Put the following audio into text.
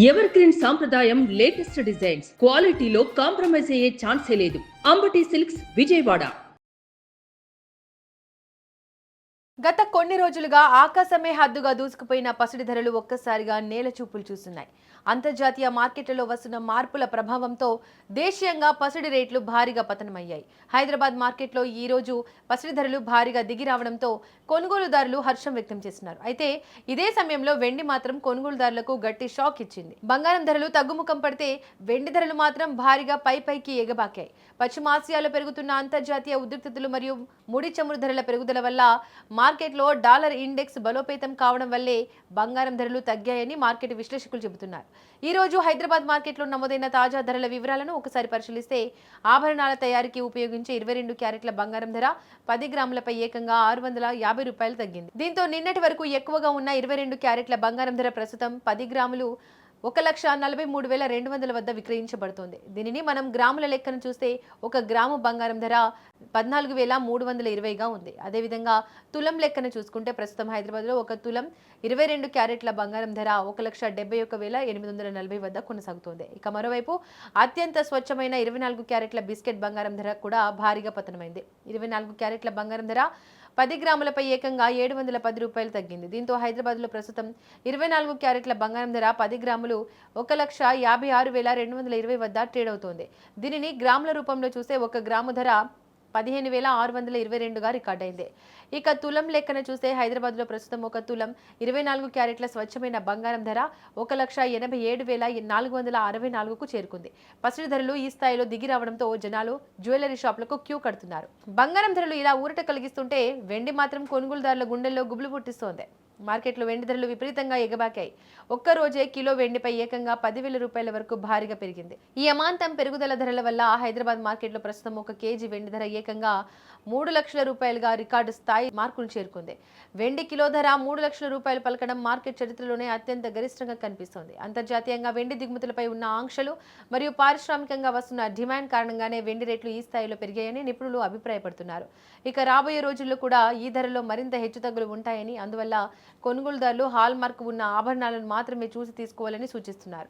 Ever green సాంప్రదాయం latest designs క్వాలిటీలో compromise అయ్యే ఛాన్సే లేదు. అంబటి సిల్క్స్ విజయవాడ. గత కొన్ని రోజులుగా ఆకాశమే హద్దుగా దూసుకుపోయిన పసిడి ధరలు ఒక్కసారిగా నేల చూపులు చూస్తున్నాయి. అంతర్జాతీయ మార్కెట్లలో వస్తున్న మార్పుల ప్రభావంతో దేశీయంగా పసిడి రేట్లు భారీగా పతనమయ్యాయి. హైదరాబాద్ మార్కెట్లో ఈ రోజు పసిడి ధరలు భారీగా దిగి రావడంతో కొనుగోలుదారులు హర్షం వ్యక్తం చేస్తున్నారు. అయితే ఇదే సమయంలో వెండి మాత్రం కొనుగోలుదారులకు గట్టి షాక్ ఇచ్చింది. బంగారం ధరలు తగ్గుముఖం పడితే వెండి ధరలు మాత్రం భారీగా పైకి ఎగబాకాయి. పశ్చిమాసియాలో పెరుగుతున్న అంతర్జాతీయ ఉద్రిక్తతలు మరియు ముడి చమురు ధరల పెరుగుదల వల్ల మార్కెట్లో డాలర్ ఇండెక్స్ బలోపేతం కావడం వల్లే బంగారం ధరలు తగ్గాయని మార్కెట్ విశ్లేషకులు చెబుతున్నారు. ఈ రోజు హైదరాబాద్ మార్కెట్లో నమోదైన తాజా ధరల వివరాలను ఒకసారి పరిశీలిస్తే ఆభరణాల తయారీకి ఉపయోగించే 22 క్యారెట్ల బంగారం ధర 10 గ్రాములపై ఏకంగా 650 రూపాయలు తగ్గింది. దీంతో నిన్నటి వరకు ఎక్కువగా ఉన్న 22 క్యారెట్ల బంగారం ధర ప్రస్తుతం 10 గ్రాములు 1,43,200 వద్ద విక్రయించబడుతోంది. దీనిని మనం గ్రాముల లెక్కన చూస్తే 1 గ్రాము బంగారం ధర 14,320గా ఉంది. అదేవిధంగా తులం లెక్కన చూసుకుంటే ప్రస్తుతం హైదరాబాద్లో 1 తులం 22 క్యారెట్ల బంగారం ధర 1,71,840 వద్ద కొనసాగుతోంది. ఇక మరోవైపు అత్యంత స్వచ్ఛమైన 24 క్యారెట్ల బిస్కెట్ బంగారం ధర కూడా భారీగా పతనమైంది. 24 క్యారెట్ల బంగారం ధర 10 గ్రాములపై ఏకంగా 710 రూపాయలు తగ్గింది. దీంతో హైదరాబాద్లో ప్రస్తుతం 24 క్యారెట్ల బంగారం ధర 10 గ్రాములు 1,56,220 వద్ద ట్రేడ్ అవుతోంది. దీనిని గ్రాముల రూపంలో చూస్తే 1 గ్రాము ధర 15,622గా రికార్డైంది. ఇక తులం లెక్కన చూస్తే హైదరాబాద్లో ప్రస్తుతం 1 తులం 24 క్యారెట్ల స్వచ్ఛమైన బంగారం ధర 1,87,464కు చేరుకుంది. పసిడి ధరలు ఈ స్థాయిలో దిగి రావడంతో జనాలు జ్యువెలరీ షాపులకు క్యూ కడుతున్నారు. బంగారం ధరలు ఇలా ఊరట కలిగిస్తుంటే వెండి మాత్రం కొనుగోలుదారుల గుండెల్లో గుబులు పుట్టిస్తోంది. మార్కెట్లో వెండి ధరలు విపరీతంగా ఎగబాకాయి. ఒక్క రోజే కిలో వెండిపై ఏకంగా 10,000 రూపాయల వరకు భారీగా పెరిగింది. ఈ అమాంతం పెరుగుదల ధరల వల్ల హైదరాబాద్ మార్కెట్లో ప్రస్తుతం 1 కేజీ వెండి ధర ఏకంగా 3 లక్షల రూపాయలుగా రికార్డు స్థాయి మార్కులు చేరుకుంది. వెండి కిలో ధర 3 లక్షల రూపాయలు పలకడం మార్కెట్ చరిత్రలోనే అత్యంత గరిష్టంగా కనిపిస్తోంది. అంతర్జాతీయంగా వెండి దిగుమతులపై ఉన్న ఆంక్షలు మరియు పారిశ్రామికంగా వస్తున్న డిమాండ్ కారణంగానే వెండి రేట్లు ఈ స్థాయిలో పెరిగాయని నిపుణులు అభిప్రాయపడుతున్నారు. ఇక రాబోయే రోజుల్లో కూడా ఈ ధరలో మరింత హెచ్చుతగ్గులు ఉంటాయని, అందువల్ల కొనుగోలుదారులు హాల్ మార్క్ ఉన్న ఆభరణాలను మాత్రమే చూసి తీసుకోవాలని సూచిస్తున్నారు.